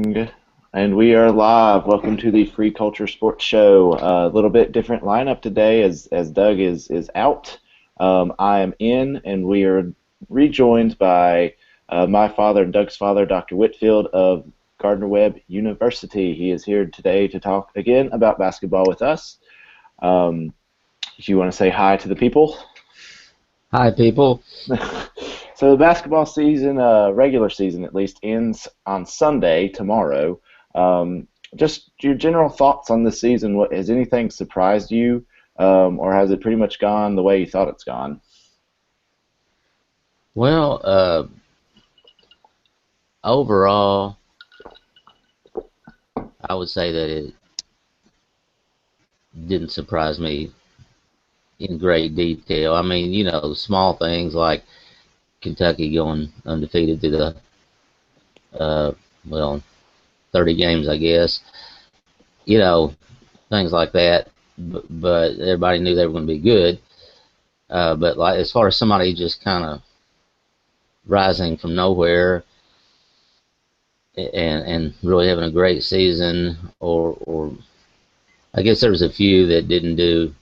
Good. And we are live. Welcome to the Free Culture Sports Show. A little bit different lineup today as Doug is out. I am in, and we are rejoined by my father and Doug's father, Dr. Whitfield of Gardner Webb University. He is here today to talk again about basketball with us. Do you want to say hi to the people? Hi, people. So the basketball season, regular season at least, ends on Sunday tomorrow. Just your general thoughts on this season. What has anything surprised you, or has it pretty much gone the way you thought it's gone? Well, overall, I would say that it didn't surprise me in great detail. I mean, small things like Kentucky going undefeated through the, uh, well, 30 games, I guess. You know, things like that. But everybody knew they were going to be good. But like as far as somebody just kind of rising from nowhere and really having a great season, or I guess there was a few that didn't do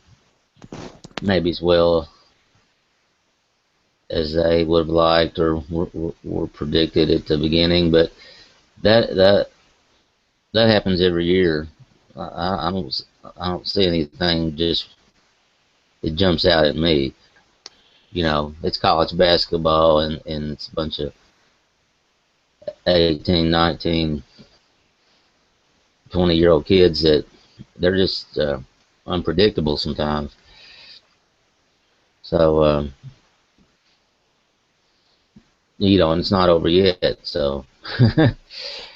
maybe as well as they would have liked or were predicted at the beginning, but that that that happens every year. I don't see anything just it jumps out at me. It's college basketball and it's a bunch of 18, 19, 20-year-old kids that they're just unpredictable sometimes. So and it's not over yet. So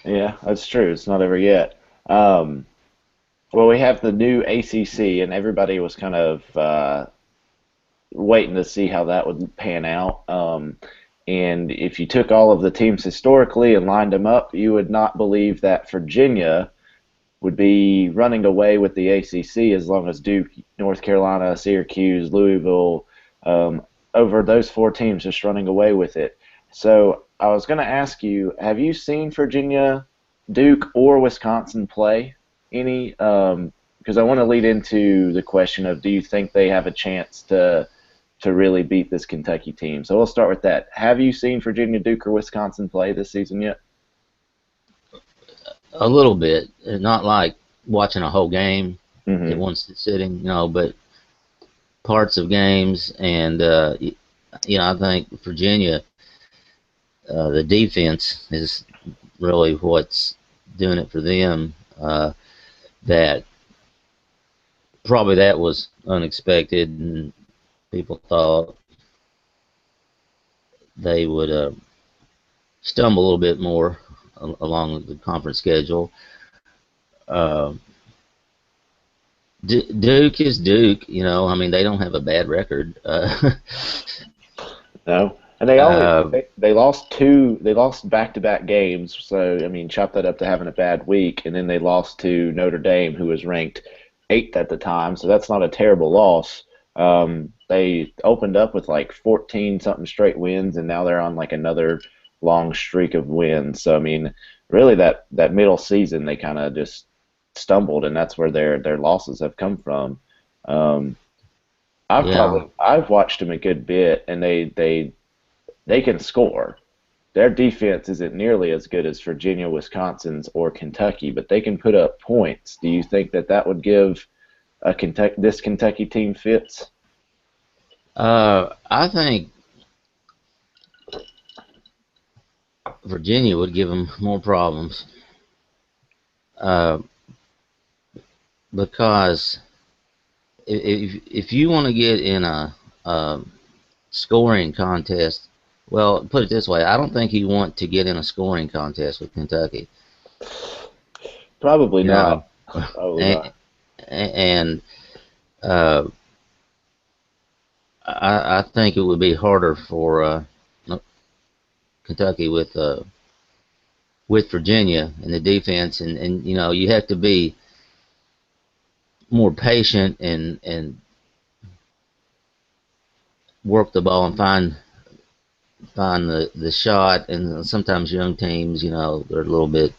Yeah, that's true. It's not over yet. Um, well, we have the new ACC, and everybody was kind of waiting to see how that would pan out. And if you took all of the teams historically and lined them up, you would not believe that Virginia would be running away with the ACC as long as Duke, North Carolina, Syracuse, Louisville, um, over those four teams just running away with it. So I was going to ask you, have you seen Virginia, Duke, or Wisconsin play any? Because I want to lead into the question of, do you think they have a chance to really beat this Kentucky team? So we'll start with that. Have you seen Virginia, Duke, or Wisconsin play this season yet? a little bit, not like watching a whole game at Hmm. one sitting, but parts of games. And I think Virginia, the defense is really what's doing it for them. That probably that was unexpected, and people thought they would stumble a little bit more along the conference schedule. Uh, Duke is Duke. I mean, they don't have a bad record. No, and they only Uh, they lost two. They lost back-to-back games. So I mean, chop that up to having a bad week, and then they lost to Notre Dame, who was ranked eighth at the time. So that's not a terrible loss. They opened up with like 14 something straight wins, and now they're on like another long streak of wins. So I mean, really that middle season they kind of just stumbled, and that's where their losses have come from. Um, yeah, I've watched them a good bit, and they can score. Their defense isn't nearly as good as Virginia, Wisconsin's, or Kentucky, but they can put up points. Do you think that would give this Kentucky team fits? I think Virginia would give them more problems uh, because if you want to get in a scoring contest, well, put it this way, I don't think you want to get in a scoring contest with Kentucky. Probably You know, not. Probably and, not. and uh, I think it would be harder for Kentucky with Virginia in the defense, and you have to be more patient and work the ball and find the shot. And sometimes young teams, they're a little bit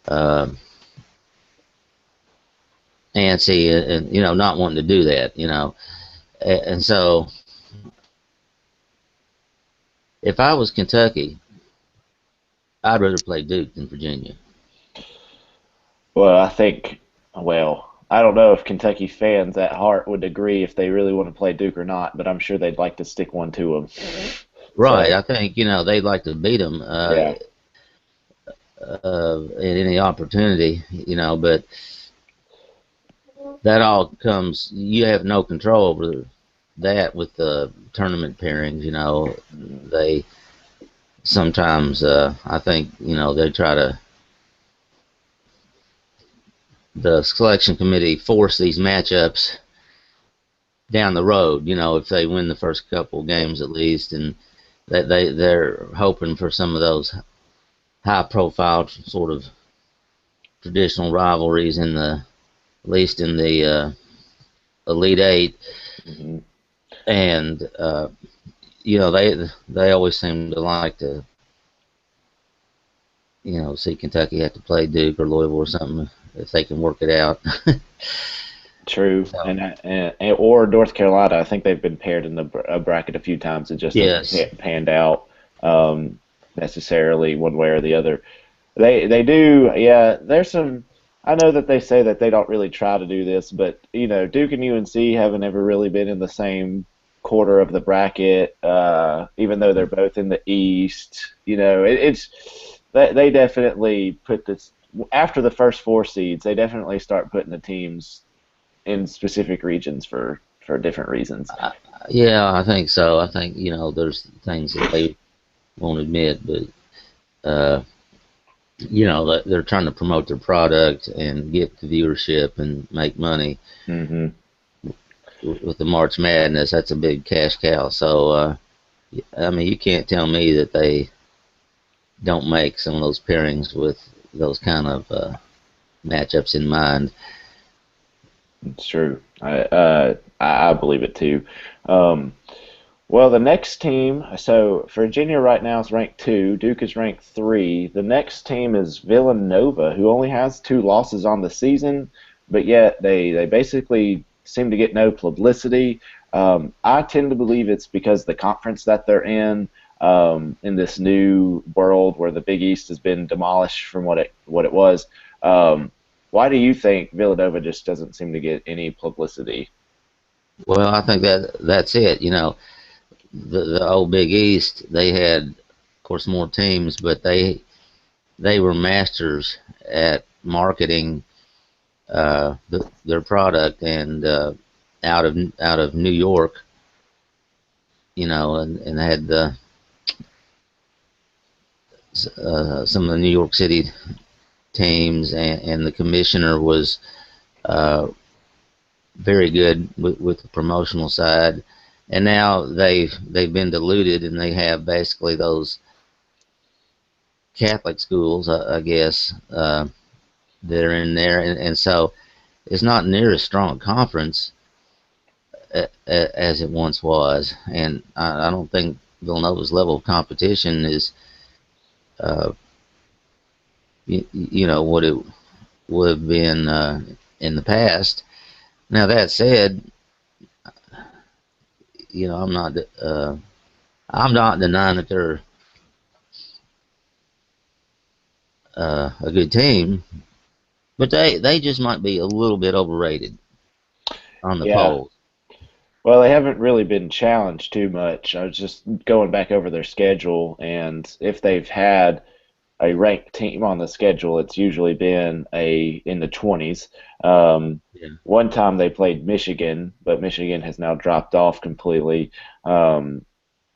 uh, antsy and not wanting to do that. And so if I was Kentucky, I'd rather play Duke than Virginia. Well, I don't know if Kentucky fans at heart would agree if they really want to play Duke or not, but I'm sure they'd like to stick one to them. Right. So, I think they'd like to beat them yeah, at any opportunity. But that all comes. You have no control over that with the tournament pairings. They sometimes I think they try to the selection committee force these matchups down the road. If they win the first couple games at least, and that they're hoping for some of those high profile sort of traditional rivalries in the at least in the Elite Eight, hmm and they always seem to like to see Kentucky have to play Duke or Louisville or something if they can work it out. true. So And or North Carolina, I think they've been paired in the bracket a few times. It just hasn't yes, panned out um, necessarily one way or the other. They do, yeah. There's some. I know that they say that they don't really try to do this, but Duke and UNC haven't ever really been in the same quarter of the bracket, even though they're both in the East. It's they definitely put this after the first four seeds. They definitely start putting the teams in specific regions for different reasons. yeah, I think so. I think there's things that they won't admit, but uh, they're trying to promote their product and get the viewership and make money hmm with the March Madness. That's a big cash cow. So I mean, you can't tell me that they don't make some of those pairings with those kind of matchups in mind. It's true. I believe it too. Um, Well, the next team, so Virginia right now is ranked two, Duke is ranked three. The next team is Villanova, who only has two losses on the season, but yet they basically seem to get no publicity. I tend to believe it's because the conference that they're in this new world where the Big East has been demolished from what it was. Um, why do you think Villanova just doesn't seem to get any publicity? Well, I think that's it. The old Big East, they had, of course, more teams, but they were masters at marketing their product and out of New York, and they had some of the New York City teams, and the commissioner was uh, very good with the promotional side. And now they've been diluted, and they have basically those Catholic schools, I guess, that are in there, and so it's not near as strong a conference as it once was. And I don't think Villanova's level of competition is, uh, what it would have been in the past. Now that said, you know, I'm not uh, I'm not denying that they're a good team, but they just might be a little bit overrated on the Yeah. polls. Well, they haven't really been challenged too much. I was just going back over their schedule, and if they've had a ranked team on the schedule, it's usually been a in the 20s. Um, Yeah. One time they played Michigan, but Michigan has now dropped off completely.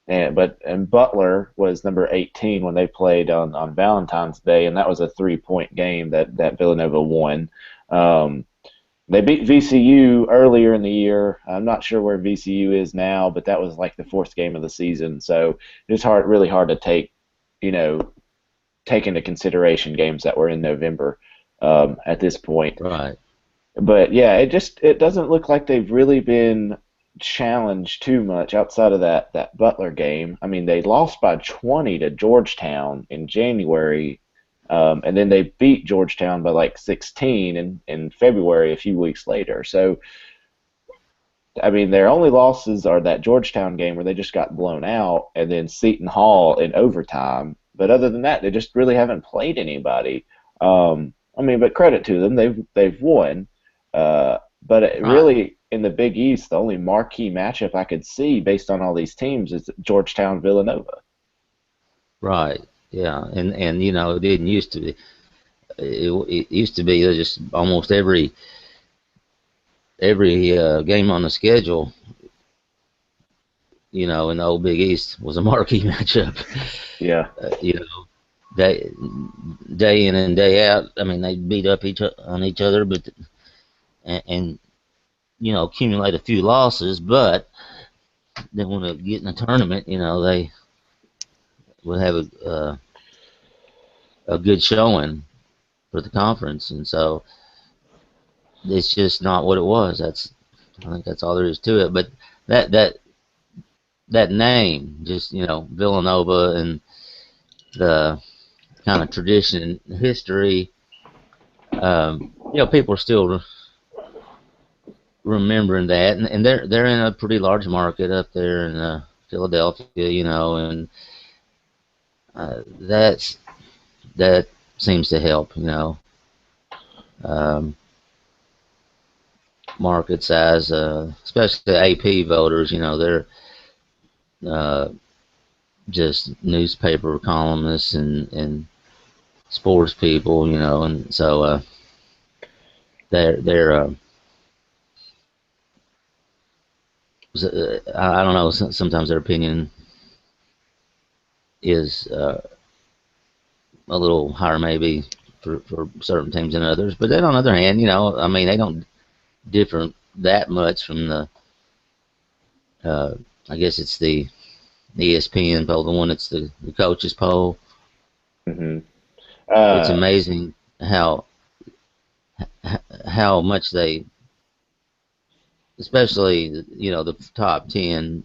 And Butler was number 18 when they played on Valentine's Day, and that was a 3-point game that Villanova won. Um, they beat VCU earlier in the year. I'm not sure where VCU is now, but that was like the fourth game of the season. So it's really hard to you know, take into consideration games that were in November at this point. Right. But yeah, it doesn't look like they've really been challenged too much outside of that Butler game. I mean, they lost by 20 to Georgetown in January. And then they beat Georgetown by like 16 in February a few weeks later. So I mean, their only losses are that Georgetown game where they just got blown out, and then Seton Hall in overtime. But other than that, they just really haven't played anybody. I mean, but credit to them, they've won. But Right, really, in the Big East, the only marquee matchup I could see based on all these teams is Georgetown Villanova. right, yeah, and it didn't used to be. It used to be just almost every game on the schedule, in the old Big East was a marquee matchup. Yeah. You know, day in and day out. I mean, they beat up on each other, but and accumulate a few losses. But then when they get in a tournament, they would have a good showing for the conference, and so it's just not what it was. I think that's all there is to it. But that that that name, just Villanova and the kind of tradition and history. People are still remembering that, and they're in a pretty large market up there in Philadelphia, and that seems to help, um, market size, especially the AP voters. They're uh, just newspaper columnists and sports people, and so they're I don't know. Sometimes their opinion is a little higher, maybe for certain teams than others. But then on the other hand, I mean, they don't differ that much from the. Uh, I guess it's the ESPN poll, the one that's the coaches poll. Hmm. It's Uh, amazing how much they, especially the top 10,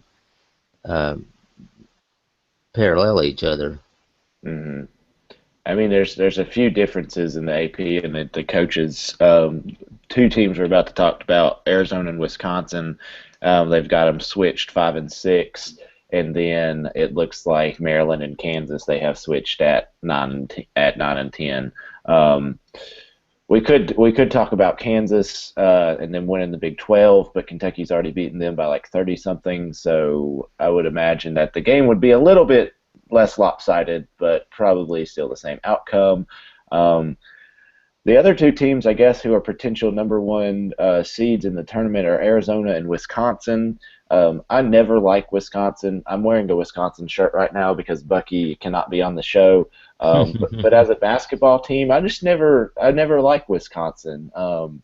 uh, parallel each other. hmm. I mean, there's a few differences in the AP and the coaches. Two teams we're about to talk about, Arizona and Wisconsin. They've got them switched 5 and 6, and then it looks like Maryland and Kansas they have switched at 9 and 10. Um, we could talk about Kansas and then winning the Big 12, but Kentucky's already beaten them by like 30 something. So I would imagine that the game would be a little bit less lopsided, but probably still the same outcome. Um, the other two teams, I guess, who are potential number one seeds in the tournament are Arizona and Wisconsin. I never like Wisconsin. I'm wearing the Wisconsin shirt right now because Bucky cannot be on the show. But as a basketball team, I never like Wisconsin. Well,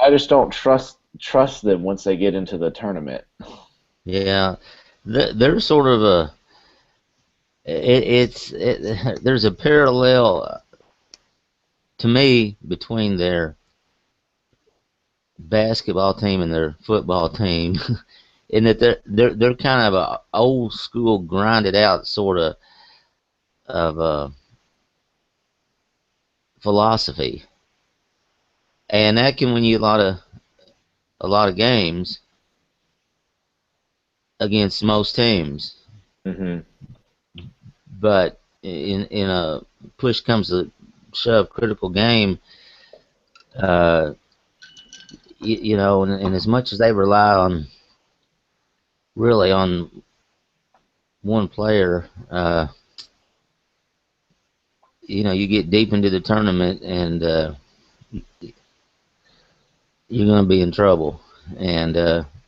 I just don't trust them once they get into the tournament. yeah, they're sort of there's a parallel to me between their basketball team and their football team, in that they're kind of a old school, grinded out sort of philosophy, and that can win you a lot of games against most teams. Hmm. But in a push comes to shove critical game, uh, and as much as they rely on really on one player, you get deep into the tournament and you're going to be in trouble. And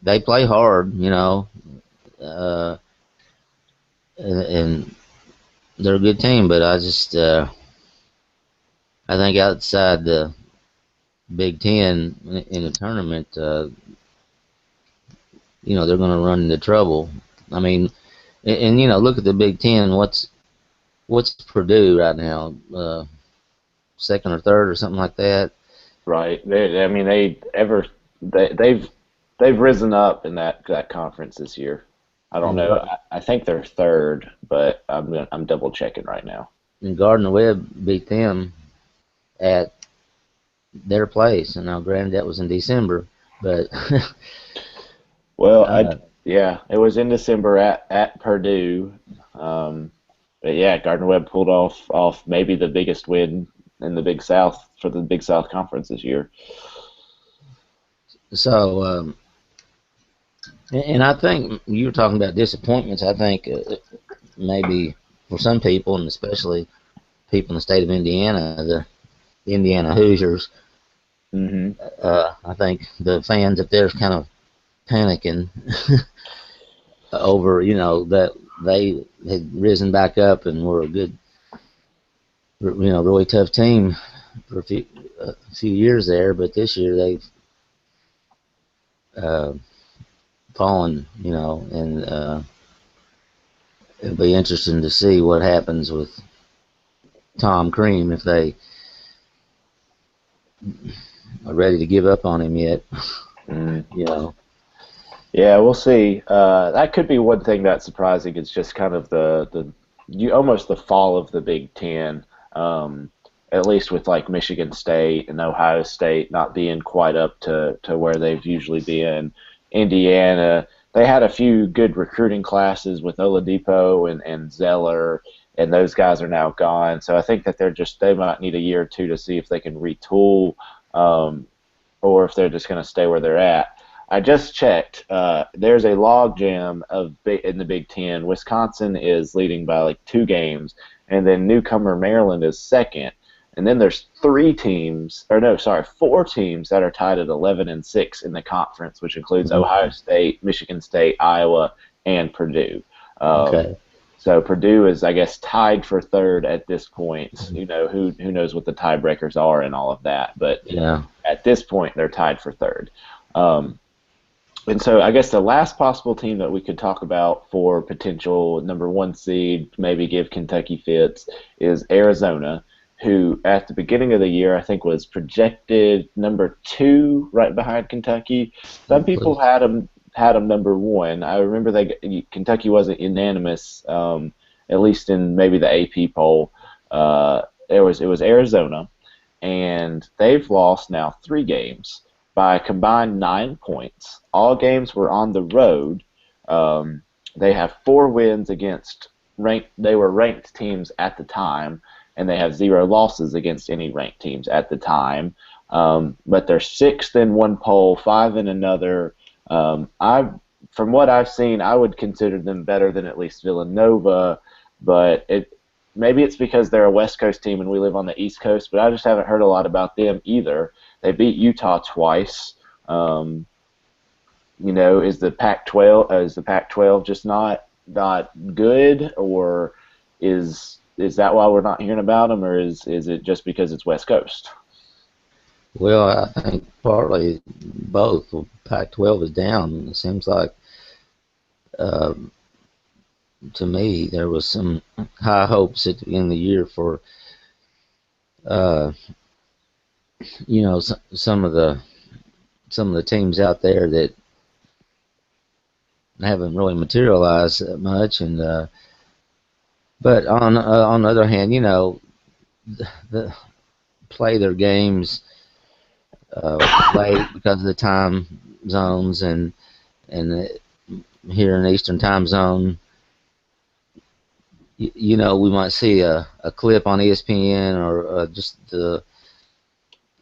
they play hard, uh, and they're a good team. But I think outside the Big Ten in the tournament, they're going to run into trouble. I mean, and look at the Big Ten. What's Purdue right now? Second or third or something like that. Right. I mean, they've risen up in that conference this year. I don't know. Yeah, I think they're third, but I'm double checking right now. and Gardner Webb beat them at their place. And now, granted, that was in December, but Well, uh, yeah, it was in December at Purdue. Um, but yeah, Gardner Webb pulled off maybe the biggest win in the Big South for the Big South Conference this year. so and I think you were talking about disappointments. I think maybe for some people, and especially people in the state of Indiana, the Indiana Hoosiers, Hmm. I think the fans up there is kind of panicking over, that they had risen back up and were a good, really tough team for a few years there, but this year they've uh, fallen, and it'll be interesting to see what happens with Tom Crean if they are ready to give up on him yet. Mm. you know. Yeah, we'll see. That could be one thing that's surprising. It's just kind of almost the fall of the Big Ten. At least with like Michigan State and Ohio State not being quite up to where they've usually been. Indiana, they had a few good recruiting classes with Oladipo and Zeller, and those guys are now gone. So I think that they might need a year or two to see if they can retool, um, or if they're just going to stay where they're at. I just checked. There's a log jam in the Big Ten. Wisconsin is leading by like 2 games, and then newcomer Maryland is second. And then there's 4 teams that are tied at 11-6 in the conference, which includes Mhm. Ohio State, Michigan State, Iowa, and Purdue. Um, Okay. so Purdue is, I guess, tied for third at this point. Who knows what the tiebreakers are and all of that, but Yeah. at this point they're tied for third. Um, and so I guess the last possible team that we could talk about for potential number 1 seed, maybe give Kentucky fits, is Arizona, who at the beginning of the year I think was projected number 2, right behind Kentucky. Some people Please. had them number 1. I remember Kentucky wasn't unanimous, at least in maybe the AP poll. It was Arizona, and they've lost now 3 games by a combined 9 points. All games were on the road. Um, they have 4 wins against ranked. They were ranked teams at the time, and they have 0 losses against any ranked teams at the time. But they're sixth in one poll, five in another. From what I've seen, I would consider them better than at least Villanova, but maybe it's because they're a West Coast team and we live on the East Coast, but I just haven't heard a lot about them either. They beat Utah twice. Um, is the Pac-12 just not good, or is that why we're not hearing about them, or is it just because it's West Coast? Well, I think partly both. Pac-12 is down. It seems like, uh, to me, there was some high hopes at the beginning of the year for, uh, some of the teams out there that haven't really materialized that much. And but on the other hand, the play their games late because of the time zones, and here in the Eastern Time Zone, we might see a clip on ESPN or just the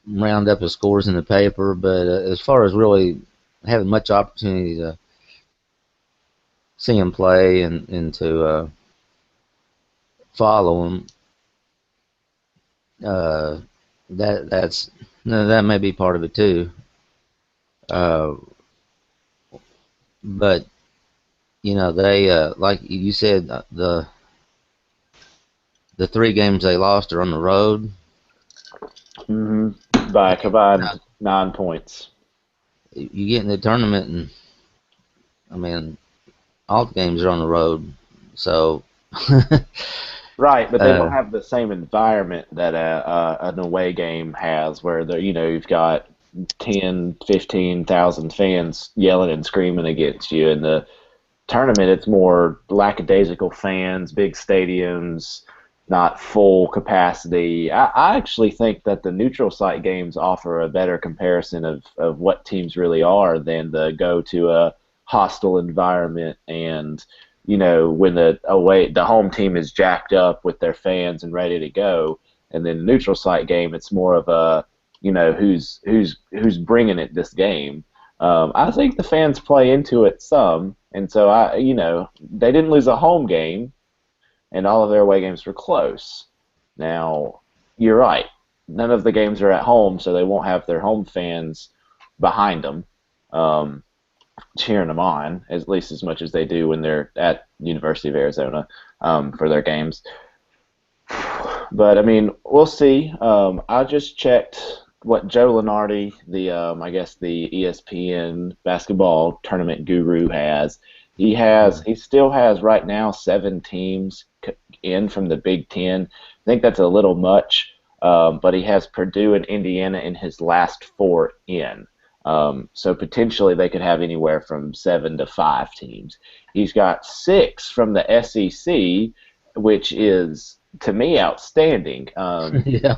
roundup of scores in the paper. But as far as really having much opportunity to see them play and to follow them, uh, that's no, that may be part of it too. Uh, but they like you said, the 3 games they lost are on the road. Hmm. By a Now, combined 9 points. you get in the tournament, and I mean, all the games are on the road. So, Right, but they don't uh, have the same environment that an away game has, where you've got 10, 15,000 fans yelling and screaming against you. In the tournament, it's more lackadaisical fans, big stadiums, not full capacity. I actually think that the neutral site games offer a better comparison of what teams really are than the go to a hostile environment and when the home team is jacked up with their fans and ready to go, and then the neutral site game it's more of a who's bringing it this game. I think the fans play into it some, and so they didn't lose a home game and all of their away games were close. Now, you're right. None of the games are at home, so they won't have their home fans behind them, um, cheering them on, at least as much as they do when they're at University of Arizona for their games. But I mean, we'll see. I just checked what Joe Lunardi, the I guess the ESPN basketball tournament guru, has. He still has right now 7 teams in from the Big Ten. I think that's a little much, but he has Purdue and Indiana in his last 4 in. So potentially they could have anywhere from 7 to 5 teams. He's got 6 from the SEC, which is to me outstanding. Yeah.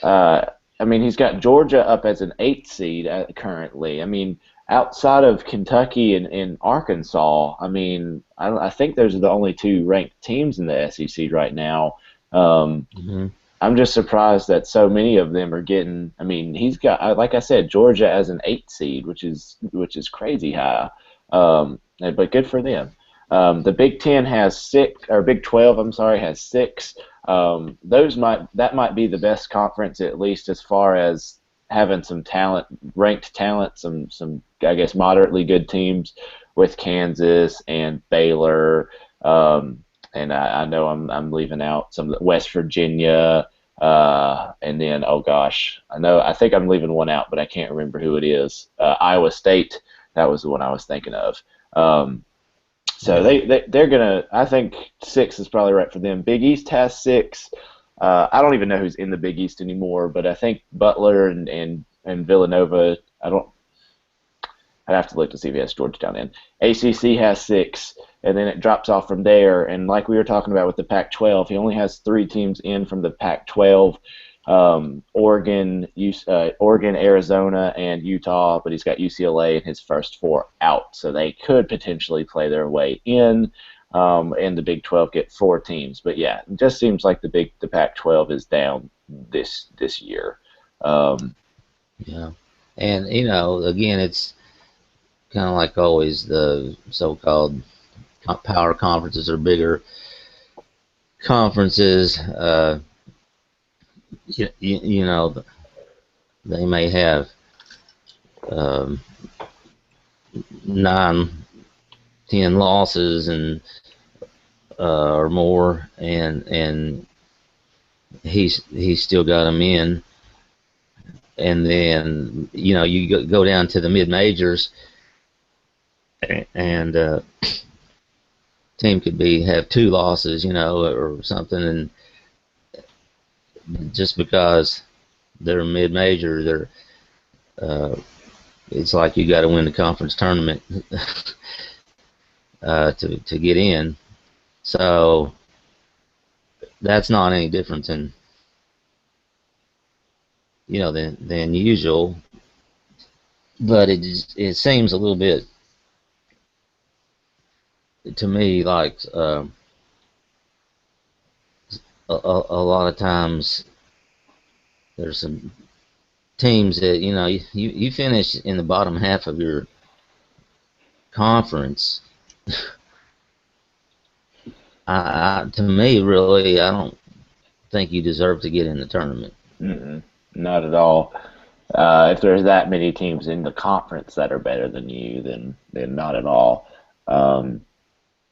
I mean, he's got Georgia up as an 8th seed currently. I mean, outside of Kentucky and Arkansas, I mean, I think those are the only 2 ranked teams in the SEC right now. Hmm. I'm just surprised that so many of them are getting. I mean, he's got, like I said, Georgia as an 8th seed, which is crazy high. But good for them. The Big Ten has 6, or Big 12, I'm sorry, has 6. That might be the best conference, at least as far as having some talent, ranked talent, some I guess moderately good teams with Kansas and Baylor. And I know I'm leaving out some of the West Virginia, and then oh gosh, I think I'm leaving one out, but I can't remember who it is. Iowa State, that was the one I was thinking of. So Yeah. they're gonna. I think 6 is probably right for them. Big East has 6. I don't even know who's in the Big East anymore, but I think Butler and Villanova. I'd have to look to see if he has Georgetown in. ACC has 6, and then it drops off from there. And like we were talking about with the Pac-12, he only has 3 teams in from the Pac-12: Oregon, Arizona, and Utah. But he's got UCLA in his first 4 out, so they could potentially play their way in. And the Big 12 get 4 teams. But yeah, it just seems like the Pac-12 is down this year. Yeah. And again, it's kind of like always the so-called power conferences or bigger conferences. They may have um, 9, 10 losses or more, and he's still got them in. And then you go down to the mid majors, and team could have 2 losses, or something, and just because they're mid major, it's like you got to win the conference tournament to get in. So that's not any different than than usual, but it seems a little bit to me like a lot of times there's some teams that you finish in the bottom half of your conference. To me, really, I don't think you deserve to get in the tournament. Mm-mm, not at all. If there's that many teams in the conference that are better than you, then not at all. Um,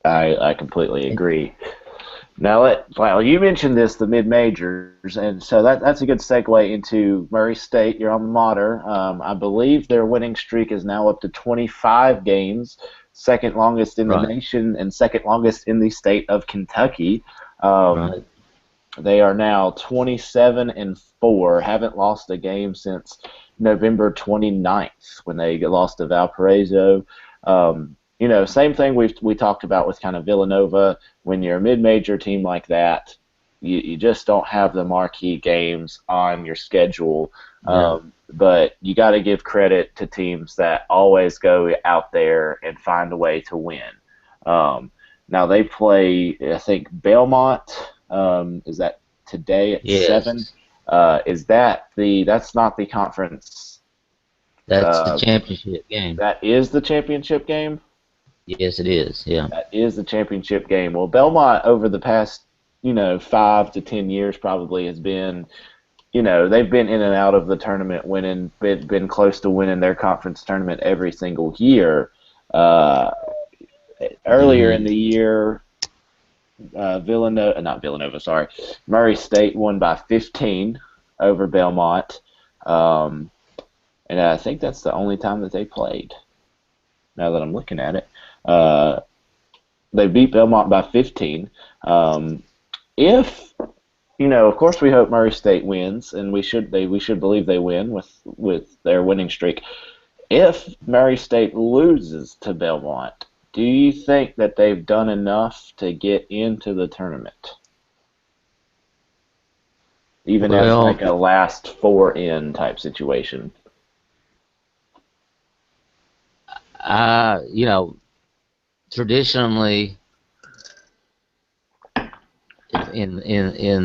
I completely agree. Now, well, you mentioned this, the mid majors, and so that's a good segue into Murray State, your alma mater. I believe their winning streak is now up to 25 games, second longest in the Right. nation and second longest in the state of Kentucky. Um, Right. they are now 27-4, haven't lost a game since November 29th when they lost to Valparaiso. Same thing we talked about with kind of Villanova. When you're a mid-major team like that, you just don't have the marquee games on your schedule. No. But you got to give credit to teams that always go out there and find a way to win. Um, Now they play, I think, Belmont. Is that today at 7? Yes. Is that that's not the conference? That's the Uh, championship game. that is the championship game. Yes, it is. Yeah. That is the championship game. Well, Belmont over the past 5 to 10 years probably has been, they've been in and out of the tournament, winning, been close to winning their conference tournament every single year. Uh, Earlier in Hmm. the year, not Villanova, sorry, Murray State won by 15 over Belmont, um, and I think that's the only time that they played. Now that I'm looking at it, uh, they beat Belmont by 15. If of course, we hope Murray State wins, and we should believe they win with their winning streak. If Murray State loses to Belmont, do you think that they've done enough to get into the tournament, even as Well, like a last four in type situation? you know, traditionally in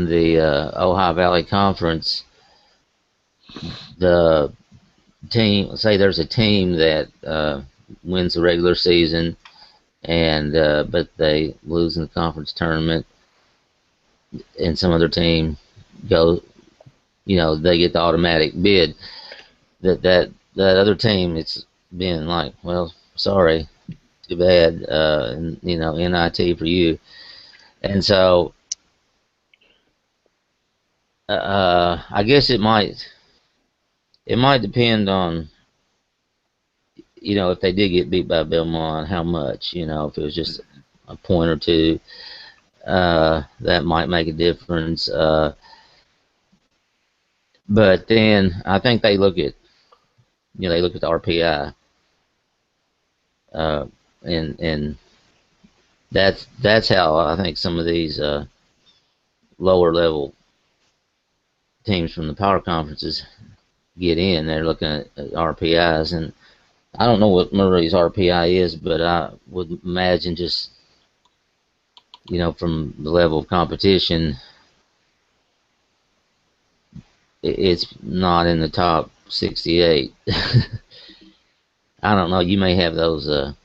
the Ohio Valley Conference, the team, say there's a team that wins the regular season, and but they lose in the conference tournament, and some other team go, they get the automatic bid. That other team, it's been like, well, sorry, too bad, and NIT for you. And so I guess it might depend on, if they did get beat by Belmont, how much, if it was just a point or two, that might make a difference. But then I think they look at the RPI, uh, and that's how I think some of these lower level teams from the power conferences get in. They're looking at RPIs, and I don't know what Murray's RPI is, but I would imagine just from the level of competition, it's not in the top 68. I don't know. You may have those Well,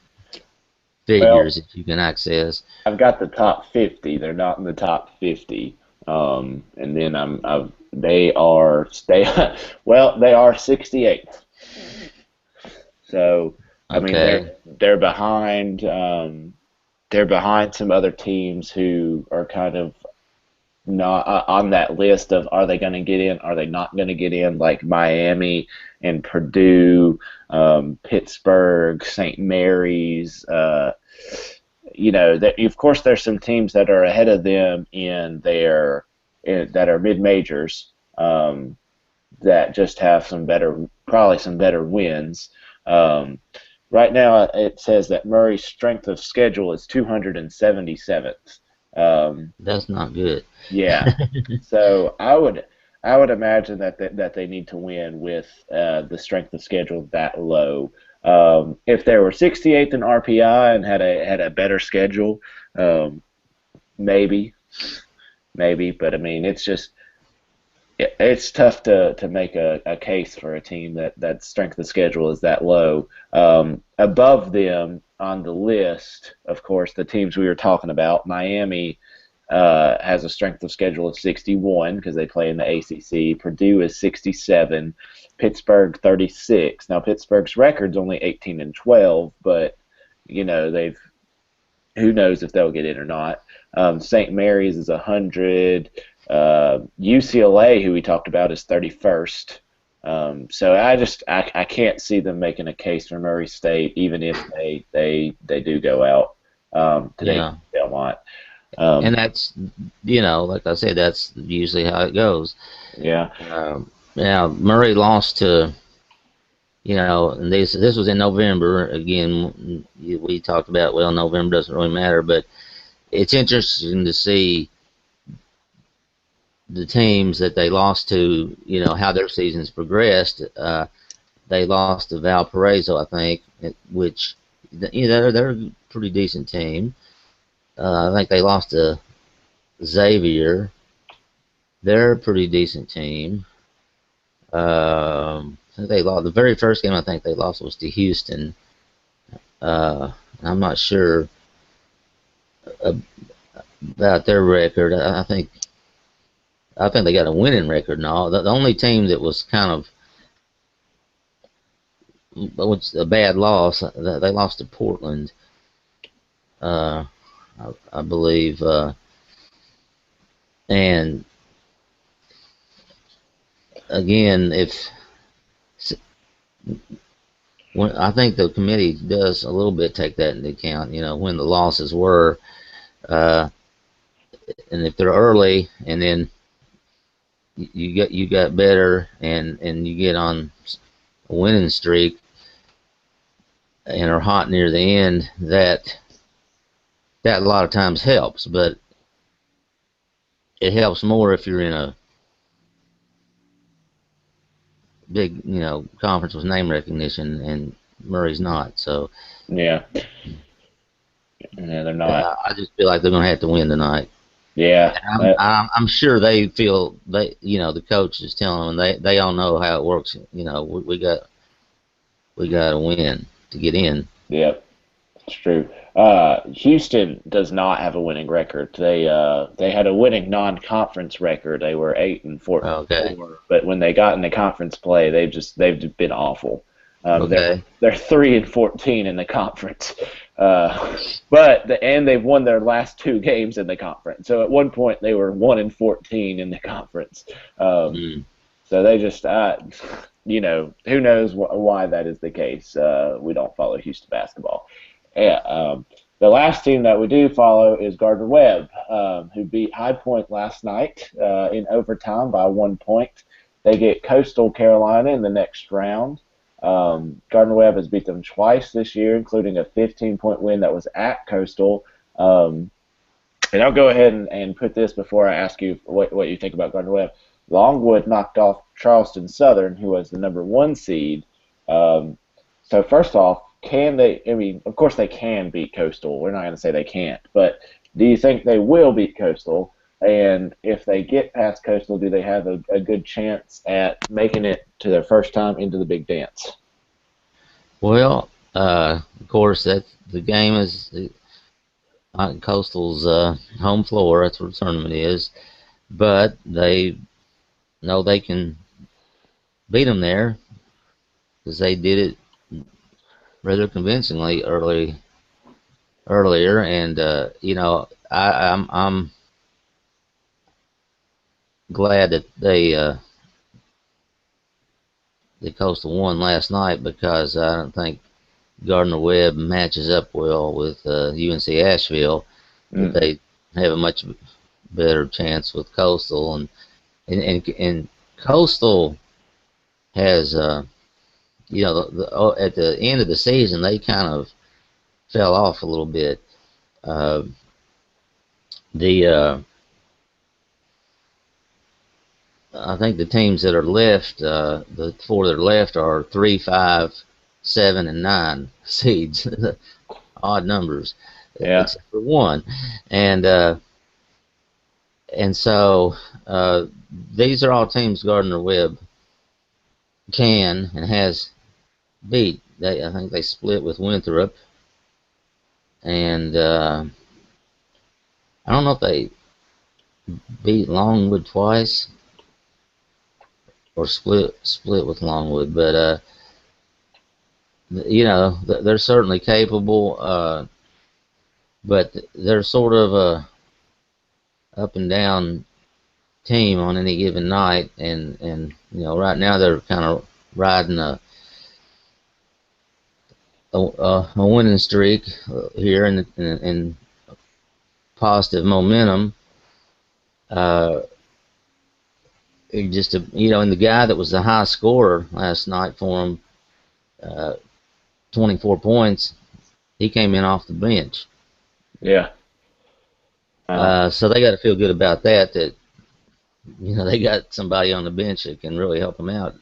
figures that you can access. I've got the top 50. They're not in the top 50. And then they are 68th. So I mean Okay. they're behind some other teams who are kind of not on that list of, are they going to get in? Are they not going to get in? Like Miami and Purdue, Pittsburgh, St. Mary's. That of course there's some teams that are ahead of them that are mid majors, that just have probably some better wins. Um, right now, it says that Murray's strength of schedule is 277th. That's not good. Yeah. So I would imagine that they need to win with the strength of schedule that low. If they were 68th in RPI and had a better schedule, um, maybe, but I mean it's tough to make a case for a team that strength of schedule is that low. Above them on the list, of course, the teams we were talking about, Miami has a strength of schedule of 61 because they play in the ACC. Purdue is 67. Pittsburgh 36. Now Pittsburgh's record's only 18-12, but they've who knows if they'll get in or not. St. Mary's is 100. UCLA, who we talked about, is 31st. So I can't see them making a case for Murray State, even if they do go out today Yeah. Belmont. And Um, that's, like I said, that's usually how it goes. yeah, Now Murray lost to, and this was in November. Again, we talked about, well, November doesn't really matter, but it's interesting to see the teams that they lost to, how their seasons progressed. They lost to Valparaiso, I think, which they're a pretty decent team. I think they lost to Xavier. They're a pretty decent team. I think they lost the very first game. I think they lost was to Houston. I'm not sure about their record. I think they got a winning record and all. The only team that was kind of was a bad loss, they lost to Portland, uh, I believe, and again, I think the committee does a little bit take that into account, when the losses were, uh, and if they're early, and then you got better, and you get on a winning streak, and are hot near the end, that a lot of times helps, but it helps more if you're in a big, conference with name recognition, and Murray's not. So Yeah, yeah, they're not. I just feel like they're going to have to win tonight. Yeah, I'm sure they feel the coach is telling them they all know how it works. We got to win to get in. yeah, it's true. Houston does not have a winning record. They had a winning non-conference record. They were 8-4, Okay. but when they got into conference play, they've been awful. Okay. They're 3-14 in the conference, and they've won their last two games in the conference. So at one point they were 1-14 in the conference. Mm. So they just, who knows why that is the case. We don't follow Houston basketball. Yeah, the last team that we do follow is Gardner Webb, who beat High Point last night in overtime by 1 point. They get Coastal Carolina in the next round. Gardner Webb has beat them twice this year, including a 15-point win that was at Coastal. And I'll go ahead and put this before I ask you what you think about Gardner Webb. Longwood knocked off Charleston Southern, who was the number 1 seed. So first off, can they? I mean, of course they can beat Coastal. We're not going to say they can't, but do you think they will beat Coastal? And if they get past Coastal, do they have a good chance at making it to their first time into the big dance? Well, of course, the game is Coastal's home floor. That's what the tournament is. But they know they can beat them there because they did it rather convincingly earlier, and I'm glad that the Coastal won last night, because I don't think Gardner Webb matches up well with UNC Asheville. That Mm. they have a much better chance with Coastal, and Coastal has at the end of the season they kind of fell off a little bit. Uh, the I think the teams that are left, the 4 that are left, are 3, 5, 7, and 9 seeds. Odd numbers, Yeah. except for 1, and uh, so these are all teams Gardner Webb can and has beat. I think they split with Winthrop, and I don't know if they beat Longwood twice or split with Longwood, but they're certainly capable. But they're sort of a up and down team on any given night, and right now they're kind of riding a winning streak here in positive momentum. Just and the guy that was the high scorer last night for him, 24 points, he came in off the bench. Yeah. So they got to feel good about that they got somebody on the bench that can really help them out.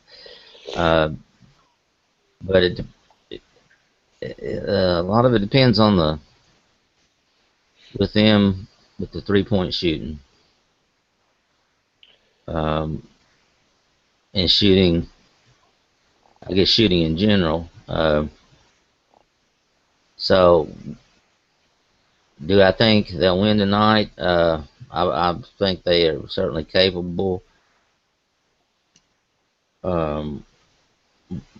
Uh, but a lot of it depends on with them with the 3-point shooting, um, and shooting. I guess shooting in general. So, do I think they'll win tonight? I think they are certainly capable. Um,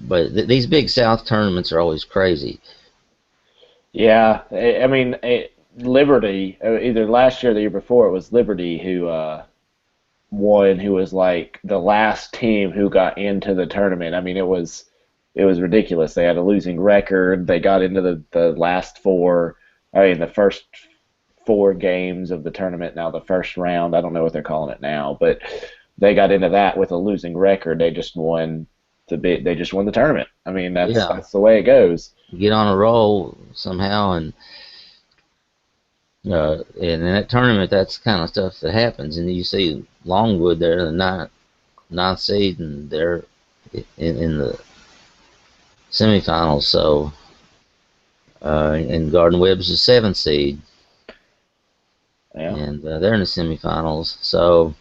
but these big South tournaments are always crazy. Yeah, I mean, Liberty, either last year or the year before, it was Liberty who won, who was like the last team who got into the tournament. I mean, it was ridiculous. They had a losing record. They got into the last four. I mean, the first four games of the tournament. Now the first round. I don't know what they're calling it now, but they got into that with a losing record. They just won They just won the tournament. I mean, that's Yeah, that's the way it goes. get on a roll somehow, and in that tournament, that's the kind of stuff that happens. And you see Longwood there, the ninth seed, and they're in the semifinals. So, and Garden Webb's the seventh seed, Yeah. and they're in the semifinals. So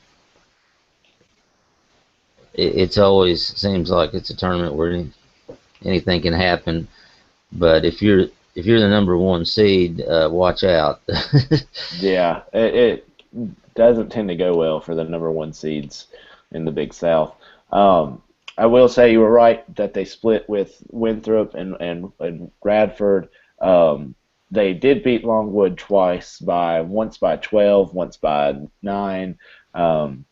it's always seems like it's a tournament where anything can happen. But if you're the number one seed, watch out. Yeah, it doesn't tend to go well for the number one seeds in the Big South. Um, I will say you were right that they split with Winthrop and Radford. They did beat Longwood twice once by 12, once by 9. Um,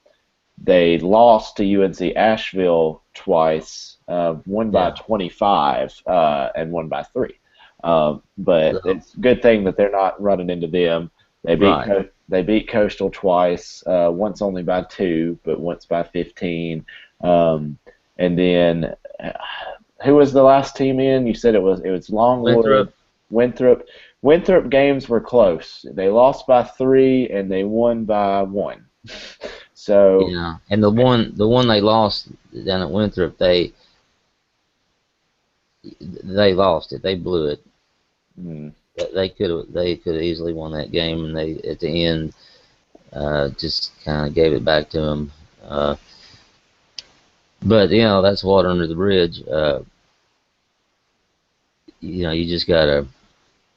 they lost to UNC Asheville twice, one by Yeah, 25 and one by 3. But so, it's a good thing that they're not running into them. right. They beat Coastal twice, once only by 2, but once by 15. Um, and then who was the last team in? You said it was Longwood, Winthrop. Winthrop. Winthrop games were close. They lost by 3 and they won by 1. So Yeah, and the one they lost down at Winthrop, they lost it. They blew it. mm, They could have easily won that game, and they at the end just kind of gave it back to them. Uh, but that's water under the bridge. You just gotta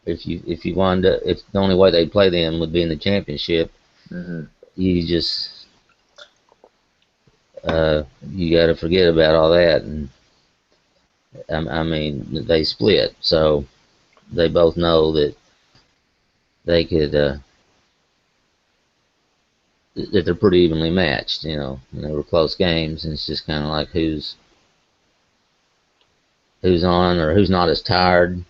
if you wind up if the only way they play them would be in the championship, mhm. you just you got to forget about all that. And I mean, they split, so they both know that they could that they're pretty evenly matched. And they were close games, and it's just kind of like who's on or who's not as tired.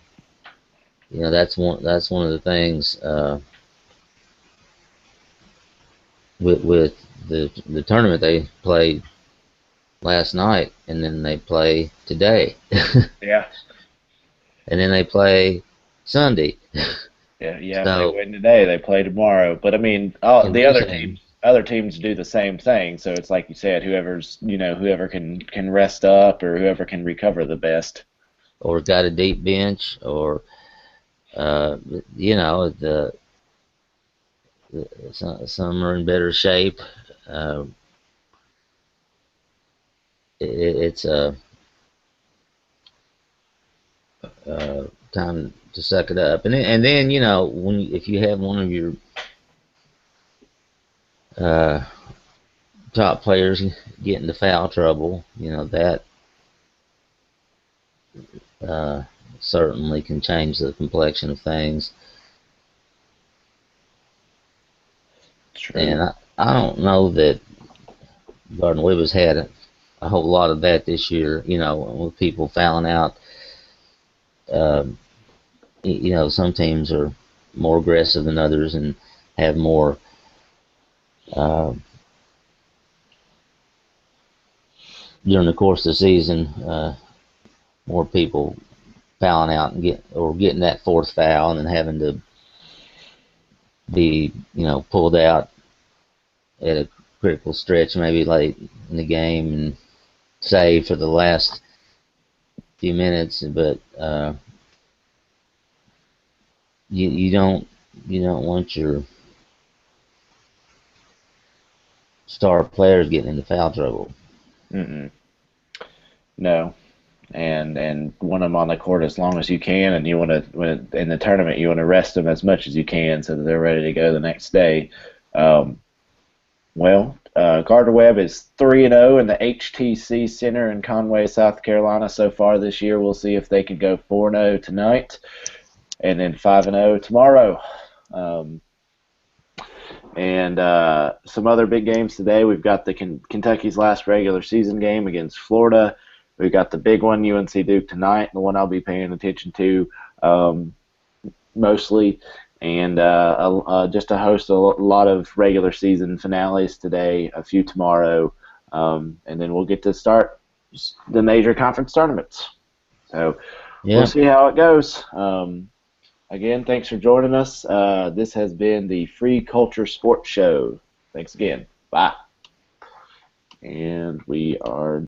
That's one of the things with the tournament they played last night, and then they play today, Yeah. and then they play Sunday. Yeah, yeah. If they So win today, they play tomorrow. But I mean, can the lose other them teams do the same thing. So it's like you said, whoever can rest up or whoever can recover the best. or got a deep bench, or uh, the some are in better shape. Uh, it's a time to suck it up, and then if you have one of your uh, top players get into foul trouble, that uh, certainly can change the complexion of things. True. And I don't know that Garden Weaver's had a whole lot of that this year. With people fouling out. Um, some teams are more aggressive than others and have more uh, during the course of the season. More people fouling out and getting that fourth foul and then having to be pulled out at a critical stretch, maybe late in the game, and save for the last few minutes. But you don't want your star players getting into foul trouble. Mm-mm. No. And want them on the court as long as you can, and you want to in the tournament you want to rest them as much as you can so that they're ready to go the next day. Um, Gardner Webb is 3-0 in the HTC Center in Conway, South Carolina so far this year. We'll see if they could go 4-0 tonight, and then 5-0 tomorrow. Um, and some other big games today. We've got the Kentucky's last regular season game against Florida. We've got the big one, UNC Duke tonight, the one I'll be paying attention to mostly. And just to host a lot of regular season finales today, a few tomorrow, and then we'll get to start the major conference tournaments. So we'll Yeah. see how it goes. Again, thanks for joining us. This has been the Free Culture Sports Show. Thanks again. Bye. And we are